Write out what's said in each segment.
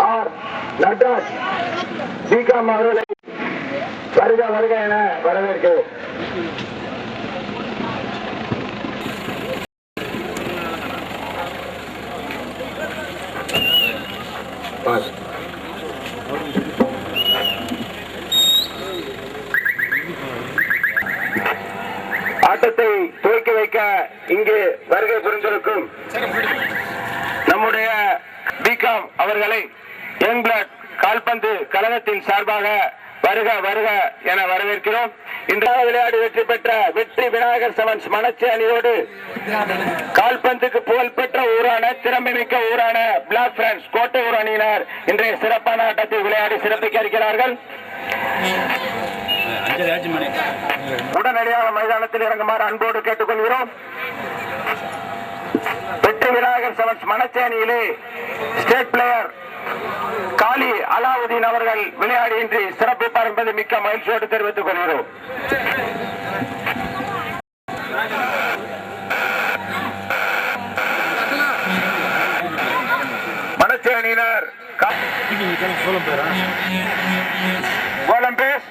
R Natraj BCom அவர்களை வருக வருக என வரவேற்கிறோம். ஆட்டத்தை துவக்கி வைக்க இங்கு வருகை புரிந்திருக்கும் நம்முடைய பிகாம் அவர்களை யங் பிளட் கால்பந்து கழகத்தின் சார்பாக வருக வருக என வரவேற்கிறோம். இன்றாவது விளையாடி வெற்றி பெற்ற வெற்றி விநாயகர் செவன்ஸ் மணச்சி அணியோடு கால்பந்துக்கு புகழ்பெற்ற ஊரான திறமை மிக்க ஊரான பிளாக் பிரான்ஸ் கோட்டையூர் அணியினர் இன்றைய சிறப்பான ஆட்டத்தை விளையாடி சிறப்பிக்க இருக்கிறார்கள். உடனடியாக மைதானத்தில் இறங்குமாறு அன்போடு கேட்டுக்கொள்கிறோம். வெற்றி விநாயகர் செவன்ஸ் மணச்சி அணியிலே ஸ்டேட் பிளேயர் காலி அலாவுதீன் அவர்கள் விளையாடி இன்றி சிறப்பிப்பார் என்பதை மிக்க மகிழ்ச்சியோடு தெரிவித்துக் கொள்கிறோம். மணச்சி அணியினர் கோலம்பேஸ்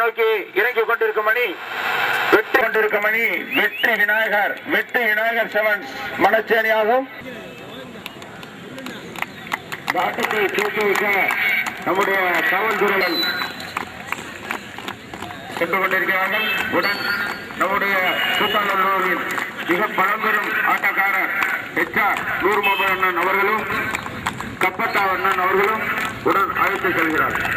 நோக்கி இறங்கிக் கொண்டிருக்கும் அணி வெற்றி விநாயகர் செவன்ஸ் மணச்சி அணியாகும். ஆட்டத்தை தூக்கி வைக்க நம்முடைய காவல்துறைகள் சென்று கொண்டிருக்கிறார்கள். உடன் நம்முடைய கூத்தாநல்லூரின் மிக பழம்பெரும் ஆட்டக்காரர் HR நூர்மொபைல் அண்ணன் அவர்களும் கப்பட்டா அண்ணன் அவர்களும் உடன் அழைத்து செல்கிறார்கள்.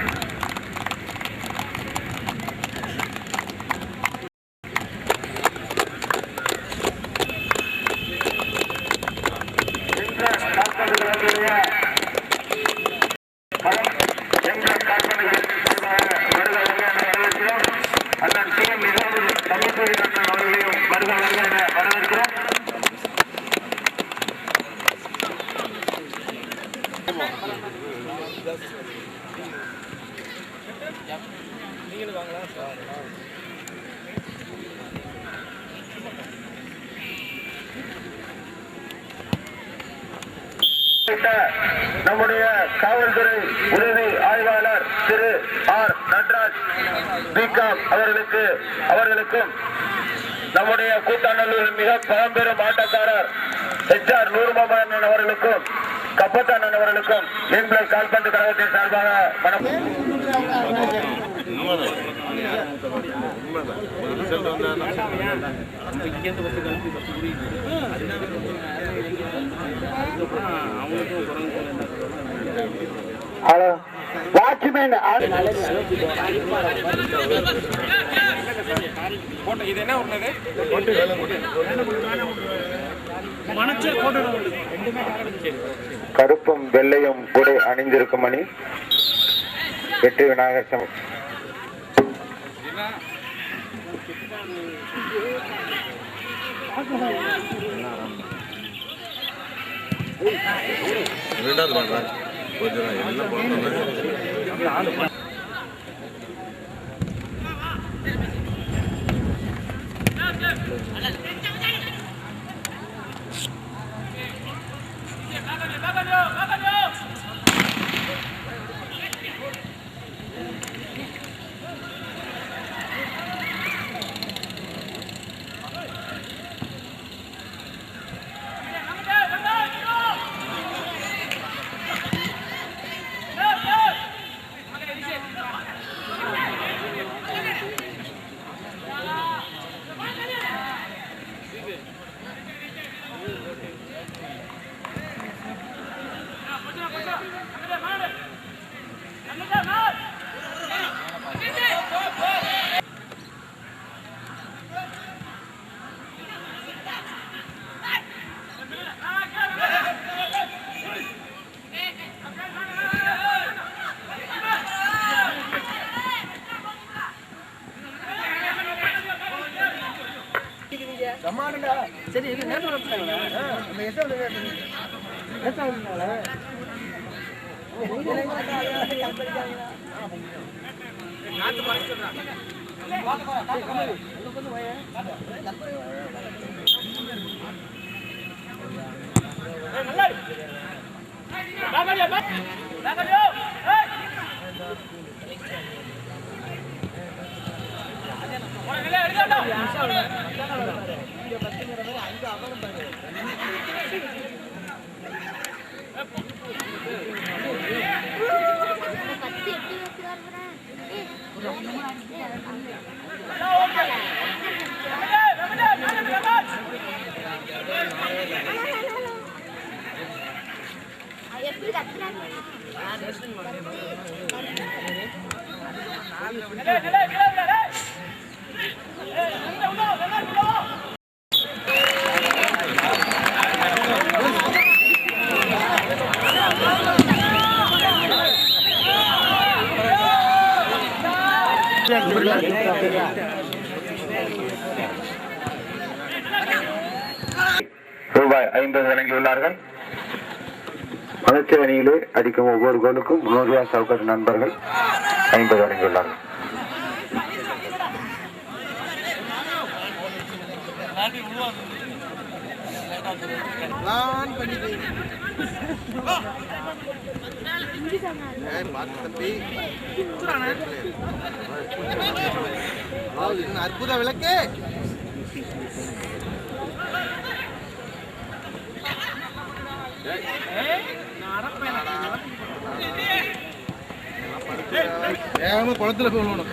நம்முடைய காவல்துறை உதவி ஆய்வாளர் திரு ஆர் நடராஜ் பிகாம் அவர்களுக்கும் நம்முடைய கூத்தாநல்லூர் மிக பழம்பெரும் ஆட்டக்காரர் HR நூர்மொபைல் அவர்களுக்கும் கப்பத்தானன் அவர்களுக்கும் எங்கள் கால்பந்து கழகத்தின் சார்பாக வாட்ச்மேன் இது என்ன கருப்பும் வெள்ளையும் உடை அணிந்திருக்கும் அணி வெற்றி விநாயகர் செவன்ஸ். சரி இது நேரம் வச்சாங்க நம்ம எத்தனை நாட்டு மாதிரி சொல்றாங்க நல்லா ரூபாய் 50 வழங்கியுள்ளார்கள். அமைச்சர் அணியிலே அடிக்கும் ஒவ்வொரு கோலுக்கும் நூறுயா சவுக்கர் நண்பர்கள் 50 வழங்கியுள்ளார்கள். அற்புத விளக்கு குளத்துல போகணும்.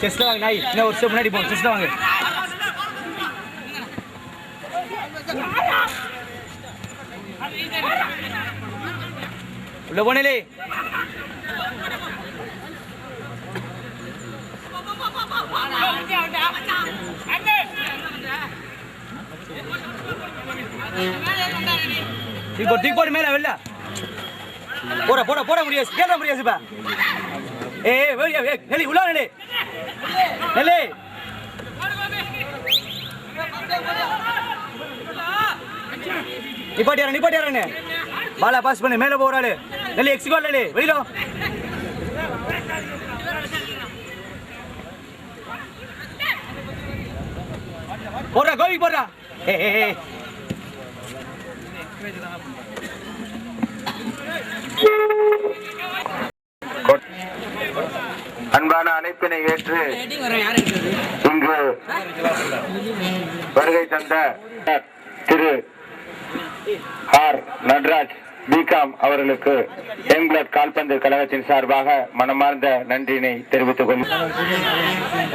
செஸ்ல வாங்க நாய் இன்னும் ஒரு ஸ்டெப் முன்னாடி போங்க. செஸ்ல வாங்க. உள்ள போனேலே தூக்கி போடு மேல வெளில போட போட போட முடியாது. கேட்க முடியாது. இப்ப வெளி உள்ள நெலே நெலே நிப்பாட்டியாரண்ணே பாலா பாஸ் பண்ணு. மேல போறாரு நெல்லி எக்ஸிகோல் நெல்லி வெளியில போடுறா கோவிக்கு போடுறா. அன்பான அழைப்பினை ஏற்று இங்கு வருகை தந்த திரு ஆர் நடராஜ் பிகாம் அவர்களுக்கு யங் பிளட் கால்பந்து கழகத்தின் சார்பாக மனமார்ந்த நன்றியினை தெரிவித்துக் கொள்கிறேன்.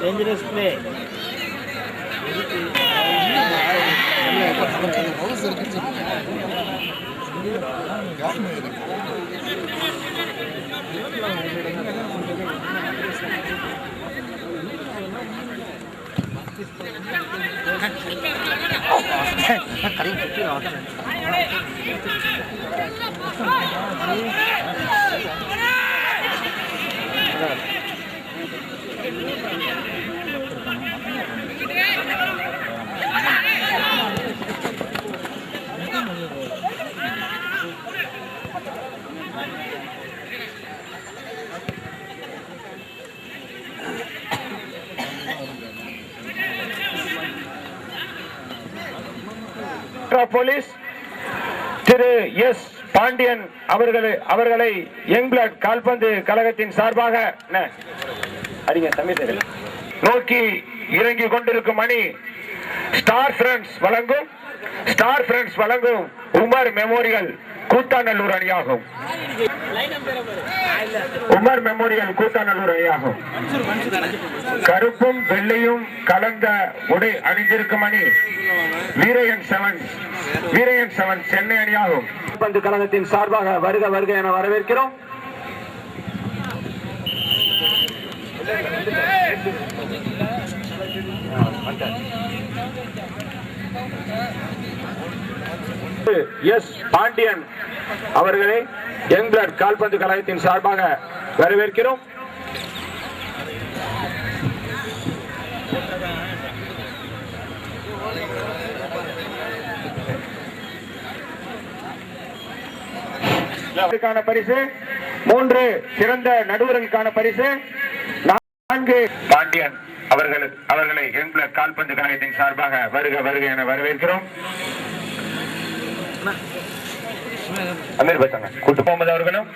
Dangerous play. Of police Thiru S Pandian அவர்களை யங் பிளட் கால்பந்து கழகத்தின் சார்பாக நோக்கி இறங்கி கொண்டிருக்கும் அணி ஸ்டார் ஃப்ரெண்ட்ஸ் வழங்கும் உமர் மெமோரியல் கூத்தாநல்லூர் அணியாகும். உமர் மெமோரியல் கூத்தாநல்லூர் அணியாகும். கருப்பும் வெள்ளையும் கலந்த உடை அணிந்திருக்கும் அணி வீரையன் செவன்ஸ் சென்னை அணியாகும். பந்து கழகத்தின் சார்பாக வருக வருக என வரவேற்கிறோம். எஸ் பாண்டியன் அவர்களை யங் பிளட் கால்பந்து கழகத்தின் சார்பாக வரவேற்கிறோம். பரிசு 3 சிறந்த நடுவர்களுக்கான பரிசு 4 பாண்டியன் அவர்களை யங் பிளட் கால்பந்து கழகத்தின் சார்பாக வருக வருக என வரவேற்கிறோம். அமீர் பாட்சா கூட்டு முகமது அவர்களும்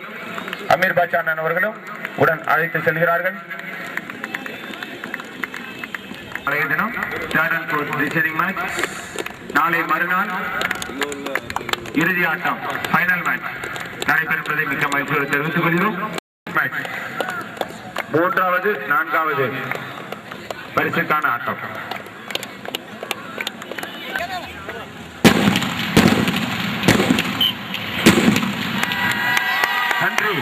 அமீர் பாட்சா அண்ணன் அவர்களும் உடன் அழைத்து செல்கிறார்கள். நாளைய தினம் நாளை மறுநாள் இறுதி ஆட்டம் ஃபைனல் மேட்ச் நடைபெறுவதை மிக மகிழ்ச்சியோடு தெரிவித்துக் கொள்கிறோம். 3வது 4வது பரிசுக்கான ஆட்டம். நன்றி.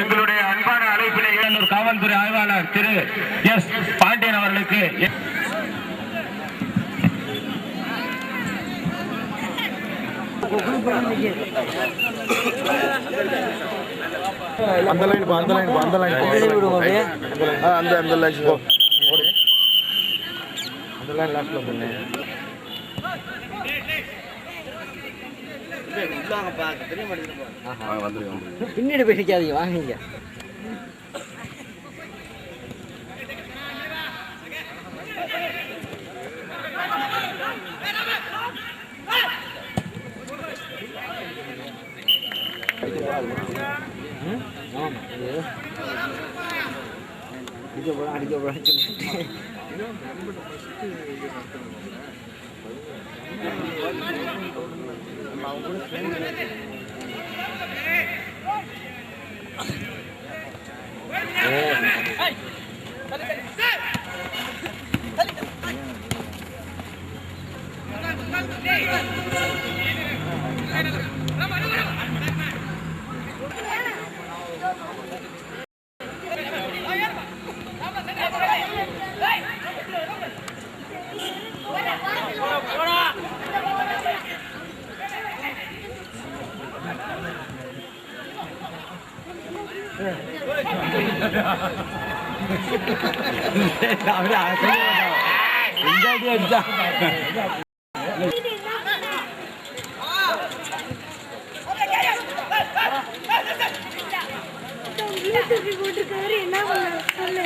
எங்களுடைய அன்பான அழைப்பினை ஏழூர் காவல்துறை ஆய்வாளர் திரு எஸ் பாண்டியன் அவர்களுக்கு அந்த லைன் லாஸ்ட்ல பண்ணு. பின்னாடி பேசிக்காதீங்க, வாங்க. அடிக்க என்ன பண்ண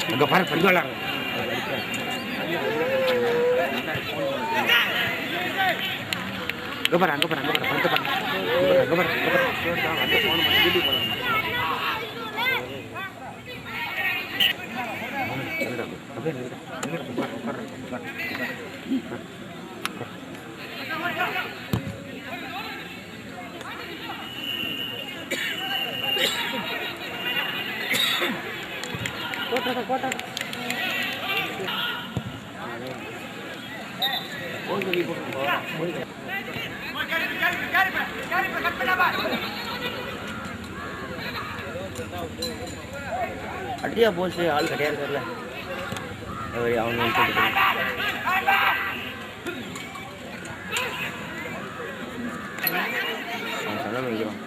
அங்க பாரு பரிவாளா அங்க பாரு அங்க பாரு அங்க பாரு பந்த பாரு அங்க பாரு அங்க பாரு வந்து போன் பண்ணி வீட்டுக்கு போலாம் கோட்டா அடியா போச்சு ஆள் கட்டியா இருக்கார்ல அவங்க சொன்ன வைக்கிறோம்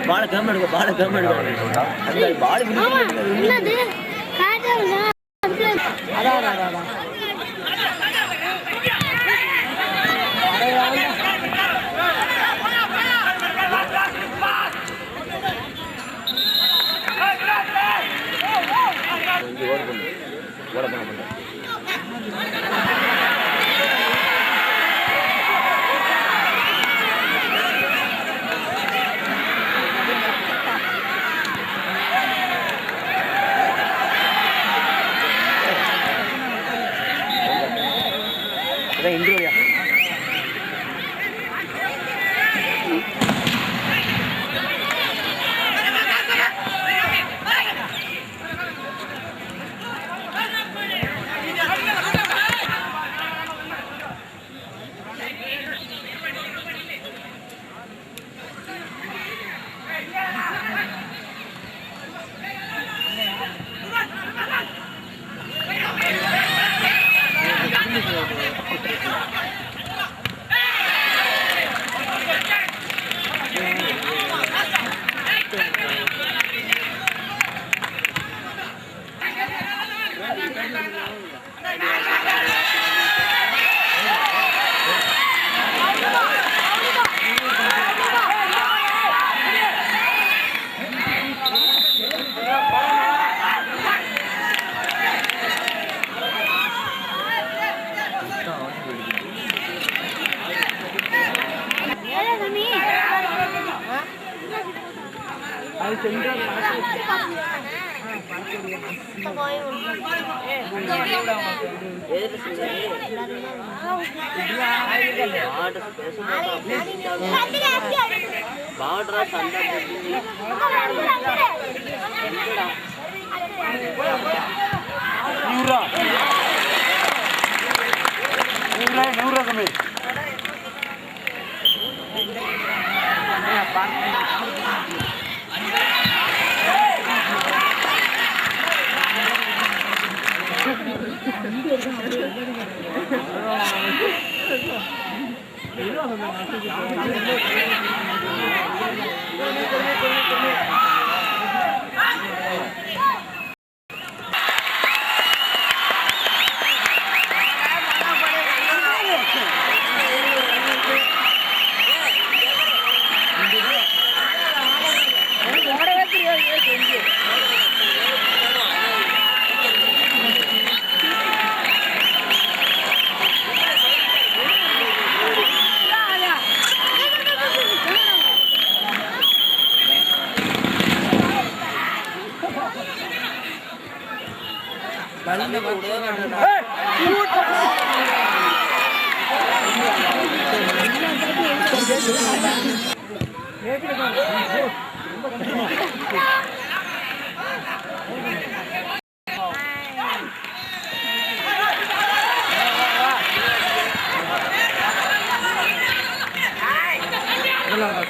பால கம்ம பால கம்ம ஓட பண்ண இன்ட்ரோயா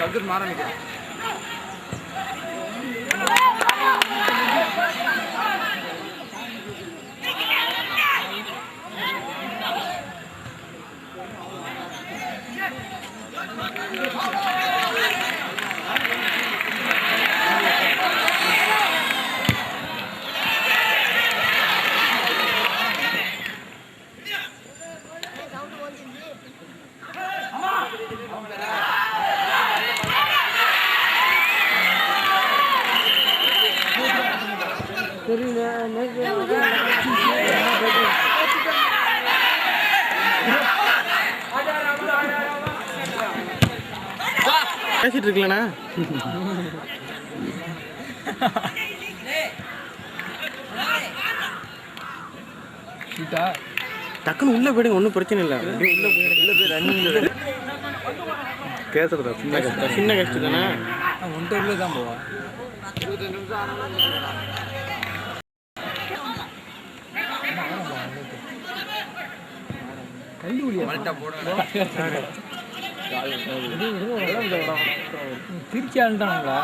சப்ஜெக்ட் மாறமிக்க பேசிட்டு இருக்கலண்ணா டக்குன்னு உள்ள போயிடுங்க, ஒன்றும் பிரச்சனை இல்லை. உள்ள போய் ரன்னிங் கேசுறதா சின்ன கஷ்டம் தானே. ஒன்றை உள்ள தான் போவா. திருச்சி ஆளுட்டாங்களா?